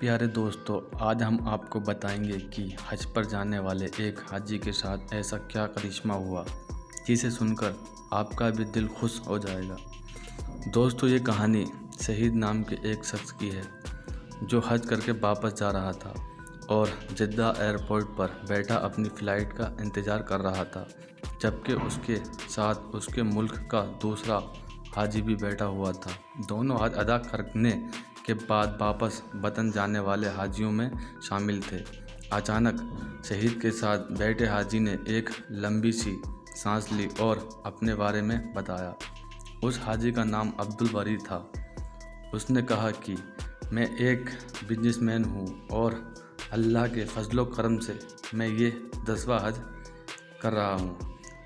پیارے دوستو، آج ہم آپ کو بتائیں گے کہ حج پر جانے والے ایک حاجی کے ساتھ ایسا کیا کرشمہ ہوا جسے سن کر آپ کا بھی دل خوش ہو جائے گا۔ دوستو، یہ کہانی شہید نام کے ایک شخص کی ہے جو حج کر کے واپس جا رہا تھا اور جدہ ایئرپورٹ پر بیٹھا اپنی فلائٹ کا انتظار کر رہا تھا، جبکہ اس کے ساتھ اس کے ملک کا دوسرا حاجی بھی بیٹھا ہوا تھا۔ دونوں حج ادا کرنے کے بعد واپس وطن جانے والے حاجیوں میں شامل تھے۔ اچانک شہید کے ساتھ بیٹھے حاجی نے ایک لمبی سی سانس لی اور اپنے بارے میں بتایا۔ اس حاجی کا نام عبدالبری تھا۔ اس نے کہا کہ میں ایک بزنس مین ہوں اور اللہ کے فضل و کرم سے میں یہ 10واں حج کر رہا ہوں۔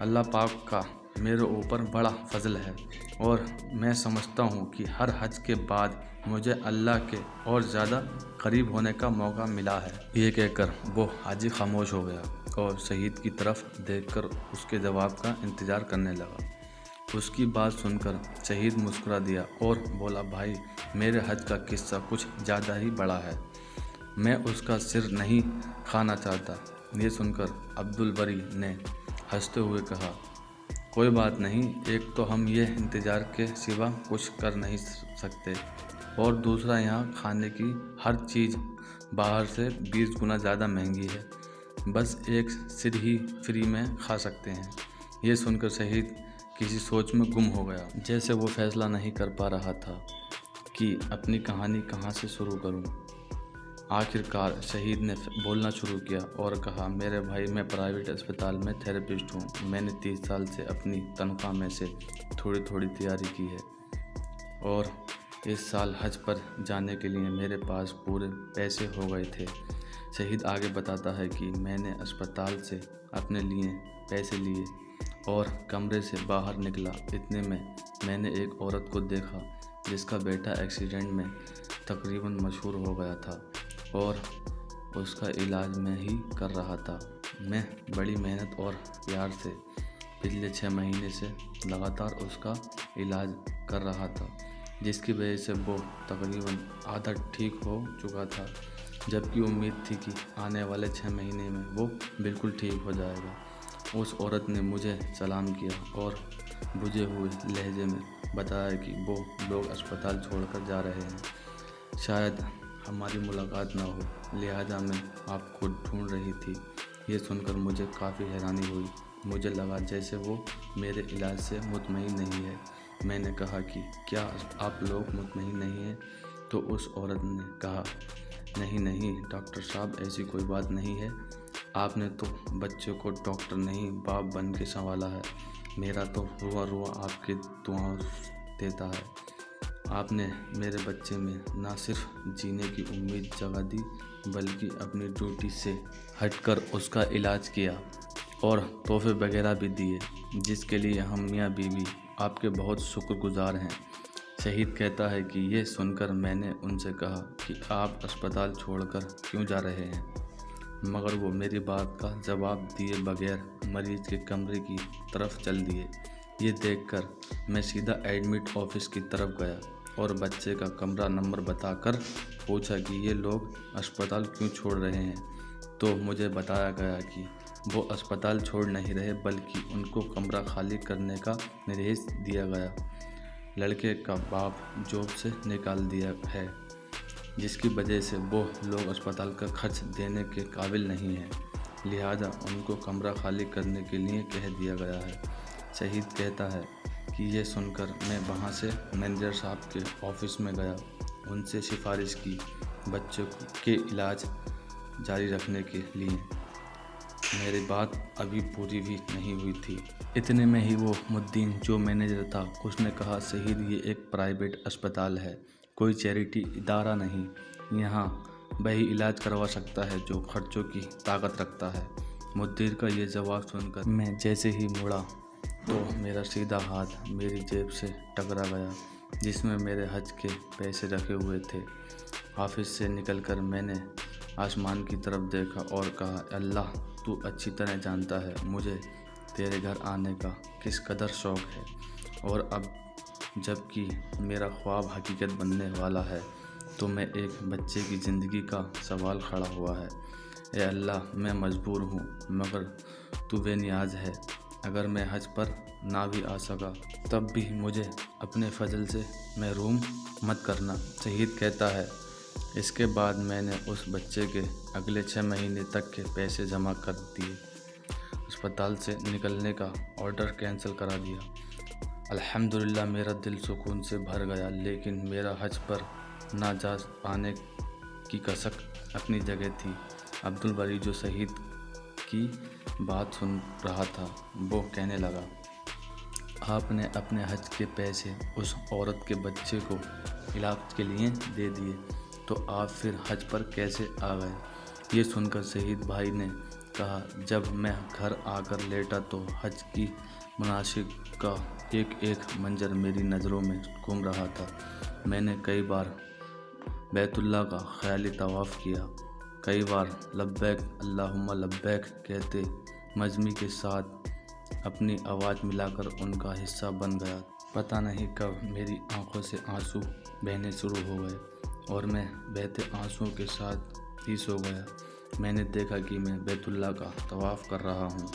اللہ پاک کا میرے اوپر بڑا فضل ہے اور میں سمجھتا ہوں کہ ہر حج کے بعد مجھے اللہ کے اور زیادہ قریب ہونے کا موقع ملا ہے۔ یہ کہہ کر وہ حاجی خاموش ہو گیا اور شہید کی طرف دیکھ کر اس کے جواب کا انتظار کرنے لگا۔ اس کی بات سن کر شہید مسکرا دیا اور بولا، بھائی، میرے حج کا قصہ کچھ زیادہ ہی بڑا ہے، میں اس کا سر نہیں کھانا چاہتا۔ یہ سن کر عبدالبری نے ہنستے ہوئے کہا، کوئی بات نہیں، ایک تو ہم یہ انتظار کے سوا کچھ کر نہیں سکتے اور دوسرا یہاں کھانے کی ہر چیز باہر سے 20 گنا زیادہ مہنگی ہے، بس ایک سر ہی فری میں کھا سکتے ہیں۔ یہ سن کر شہید کسی سوچ میں گم ہو گیا، جیسے وہ فیصلہ نہیں کر پا رہا تھا کہ اپنی کہانی کہاں سے شروع کروں۔ آخر کار شہید نے بولنا شروع کیا اور کہا، میرے بھائی، میں پرائیویٹ اسپتال میں تھراپسٹ ہوں۔ میں نے 30 سال سے اپنی تنخواہ میں سے تھوڑی تھوڑی تیاری کی ہے اور اس سال حج پر جانے کے لیے میرے پاس پورے پیسے ہو گئے تھے۔ شہید آگے بتاتا ہے کہ میں نے اسپتال سے اپنے لیے پیسے لیے اور کمرے سے باہر نکلا، اتنے میں میں نے ایک عورت کو دیکھا جس کا بیٹا ایکسیڈنٹ میں تقریباً مشہور ہو گیا تھا اور اس کا علاج میں ہی کر رہا تھا۔ میں بڑی محنت اور پیار سے پچھلے 6 مہینے سے لگاتار اس کا علاج کر رہا تھا، جس کی وجہ سے وہ تقریباً آدھا ٹھیک ہو چکا تھا، جبکہ امید تھی کہ آنے والے 6 مہینے میں وہ بالکل ٹھیک ہو جائے گا۔ اس عورت نے مجھے سلام کیا اور بجھے ہوئے لہجے میں بتایا کہ وہ لوگ اسپتال چھوڑ کر جا رہے ہیں، شاید ہماری ملاقات نہ ہو، لہٰذا میں آپ کو ڈھونڈ رہی تھی۔ یہ سن کر مجھے کافی حیرانی ہوئی، مجھے لگا جیسے وہ میرے علاج سے مطمئن نہیں ہے۔ میں نے کہا کہ کیا آپ لوگ مطمئن نہیں ہیں؟ تو اس عورت نے کہا، نہیں ڈاکٹر صاحب، ایسی کوئی بات نہیں ہے، آپ نے تو بچے کو ڈاکٹر نہیں باپ بن کے سنبھالا ہے، میرا تو روا آپ کی دعاؤں دیتا ہے۔ آپ نے میرے بچے میں نہ صرف جینے کی امید جگا دی بلکہ اپنی ڈیوٹی سے ہٹ کر اس کا علاج کیا اور تحفے وغیرہ بھی دیے، جس کے لیے ہم میاں بیوی آپ کے بہت شکر گزار ہیں۔ شہید کہتا ہے کہ یہ سن کر میں نے ان سے کہا کہ آپ اسپتال چھوڑ کر کیوں جا رہے ہیں، مگر وہ میری بات کا جواب دیے بغیر مریض کے کمرے کی طرف چل دیے۔ یہ دیکھ کر میں سیدھا ایڈمٹ آفس کی طرف گیا اور بچے کا کمرہ نمبر بتا کر پوچھا کہ یہ لوگ اسپتال کیوں چھوڑ رہے ہیں، تو مجھے بتایا گیا کہ وہ اسپتال چھوڑ نہیں رہے بلکہ ان کو کمرہ خالی کرنے کا نردیش دیا گیا۔ لڑکے کا باپ جاب سے نکال دیا ہے، جس کی وجہ سے وہ لوگ اسپتال کا خرچ دینے کے قابل نہیں ہیں، لہٰذا ان کو کمرہ خالی کرنے کے لیے کہہ دیا گیا ہے۔ شہید کہتا ہے کہ یہ سن کر میں وہاں سے مینیجر صاحب کے آفس میں گیا، ان سے سفارش کی بچے کے علاج جاری رکھنے کے لیے۔ میری بات ابھی پوری بھی نہیں ہوئی تھی، اتنے میں ہی وہ مدین جو مینیجر تھا، اس نے کہا، شہید، یہ ایک پرائیویٹ اسپتال ہے، کوئی چیریٹی ادارہ نہیں، یہاں وہی علاج کروا سکتا ہے جو خرچوں کی طاقت رکھتا ہے۔ مدیر کا یہ جواب سن کر میں جیسے ہی مڑا تو میرا سیدھا ہاتھ میری جیب سے ٹکرا گیا جس میں میرے حج کے پیسے رکھے ہوئے تھے۔ آفس سے نکل کر میں نے آسمان کی طرف دیکھا اور کہا، اللہ، تو اچھی طرح جانتا ہے مجھے تیرے گھر آنے کا کس قدر شوق ہے، اور اب جب کہ میرا خواب حقیقت بننے والا ہے تو میں ایک بچے کی زندگی کا سوال کھڑا ہوا ہے۔ اے اللہ، میں مجبور ہوں مگر تو بے نیاز ہے۔ اگر میں حج پر نہ بھی آ سکا تب بھی مجھے اپنے فضل سے محروم مت کرنا۔ شہید کہتا ہے، اس کے بعد میں نے اس بچے کے اگلے 6 مہینے تک کے پیسے جمع کر دیے، اسپتال سے نکلنے کا آرڈر کینسل کرا دیا۔ الحمدللہ میرا دل سکون سے بھر گیا، لیکن میرا حج پر نہ جا پانے کی کسک اپنی جگہ تھی۔ عبدالبری جو شہید کی بات سن رہا تھا وہ کہنے لگا، آپ نے اپنے حج کے پیسے اس عورت کے بچے کو علاج کے لیے دے دیے تو آپ پھر حج پر کیسے آ گئے؟ یہ سن کر شہید بھائی نے کہا، جب میں گھر آ کر لیٹا تو حج کی مناسک کا ایک ایک منظر میری نظروں میں گھوم رہا تھا۔ میں نے کئی بار بیت اللہ کا خیالی طواف کیا، کئی بار لبیک اللہم لبیک کہتے مزمی کے ساتھ اپنی آواز ملا کر ان کا حصہ بن گیا۔ پتہ نہیں کب میری آنکھوں سے آنسو بہنے شروع ہو گئے اور میں بہتے آنسوؤں کے ساتھ ہی سو گیا۔ میں نے دیکھا کہ میں بیت اللہ کا طواف کر رہا ہوں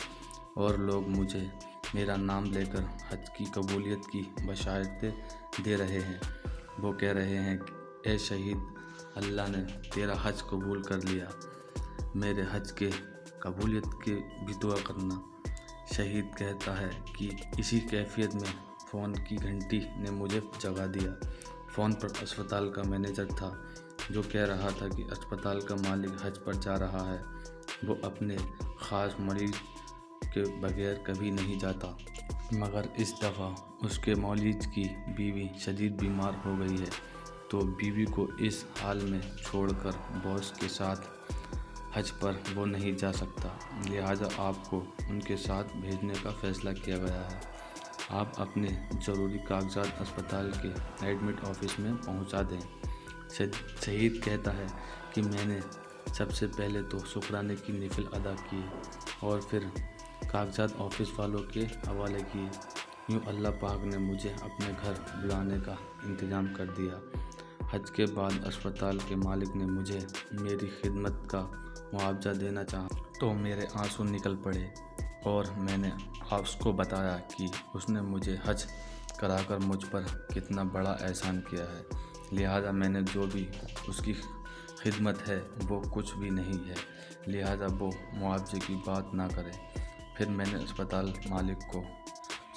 اور لوگ مجھے میرا نام لے کر حج کی قبولیت کی بشارتیں دے رہے ہیں۔ وہ کہہ رہے ہیں، اے شہید، اللہ نے تیرا حج قبول کر لیا، میرے حج کے قبولیت کی بھی دعا کرنا۔ شہید کہتا ہے کہ اسی کیفیت میں فون کی گھنٹی نے مجھے جگا دیا۔ فون پر اسپتال کا مینیجر تھا جو کہہ رہا تھا کہ اسپتال کا مالک حج پر جا رہا ہے، وہ اپنے خاص مریض کے بغیر کبھی نہیں جاتا، مگر اس دفعہ اس کے معالج کی بیوی شدید بیمار ہو گئی ہے تو بیوی کو اس حال میں چھوڑ کر باس کے ساتھ حج پر وہ نہیں جا سکتا، لہٰذا آپ کو ان کے ساتھ بھیجنے کا فیصلہ کیا گیا ہے۔ آپ اپنے ضروری کاغذات اسپتال کے ایڈمٹ آفس میں پہنچا دیں۔ شہید کہتا ہے کہ میں نے سب سے پہلے تو شکرانے کی نفل ادا کیے اور پھر کاغذات آفس والوں کے حوالے کیے۔ یوں اللہ پاک نے مجھے اپنے گھر بلانے کا انتظام کر دیا۔ حج کے بعد اسپتال کے مالک نے مجھے میری خدمت کا معاوضہ دینا چاہا تو میرے آنسو نکل پڑے اور میں نے اس کو بتایا کہ اس نے مجھے حج کرا کر مجھ پر کتنا بڑا احسان کیا ہے، لہٰذا میں نے جو بھی اس کی خدمت ہے وہ کچھ بھی نہیں ہے، لہٰذا وہ معاوضے کی بات نہ کرے۔ پھر میں نے اسپتال مالک کو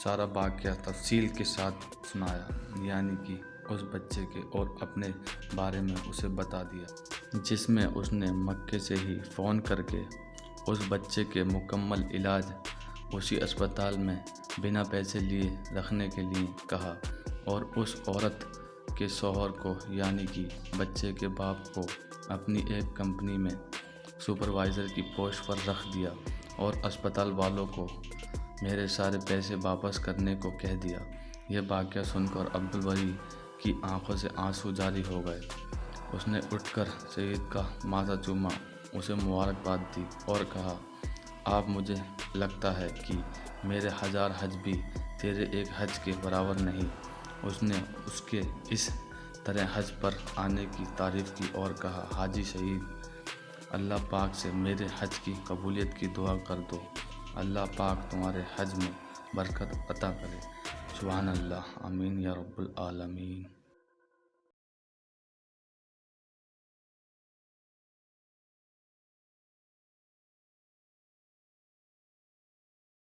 سارا واقعہ تفصیل کے ساتھ سنایا، یعنی کہ اس بچے کے اور اپنے بارے میں اسے بتا دیا، جس میں اس نے مکے سے ہی فون کر کے اس بچے کے مکمل علاج اسی اسپتال میں بنا پیسے لیے رکھنے کے لیے کہا اور اس عورت کے شوہر کو یعنی کہ بچے کے باپ کو اپنی ایک کمپنی میں سپروائزر کی پوسٹ پر رکھ دیا اور اسپتال والوں کو میرے سارے پیسے واپس کرنے کو کہہ دیا۔ یہ واقعہ سن کر عبدالبری کی آنکھوں سے آنسو جاری ہو گئے۔ اس نے اٹھ کر شہید کا ماتھا چوما، اسے مبارکباد دی اور کہا، آپ مجھے لگتا ہے کہ میرے 1000 حج بھی تیرے ایک حج کے برابر نہیں۔ اس نے اس کے اس طرح حج پر آنے کی تعریف کی اور کہا، حاجی شہید، اللہ پاک سے میرے حج کی قبولیت کی دعا کر دو، اللہ پاک تمہارے حج میں برکت عطا کرے۔ سبحان اللہ، آمین یا رب العالمین۔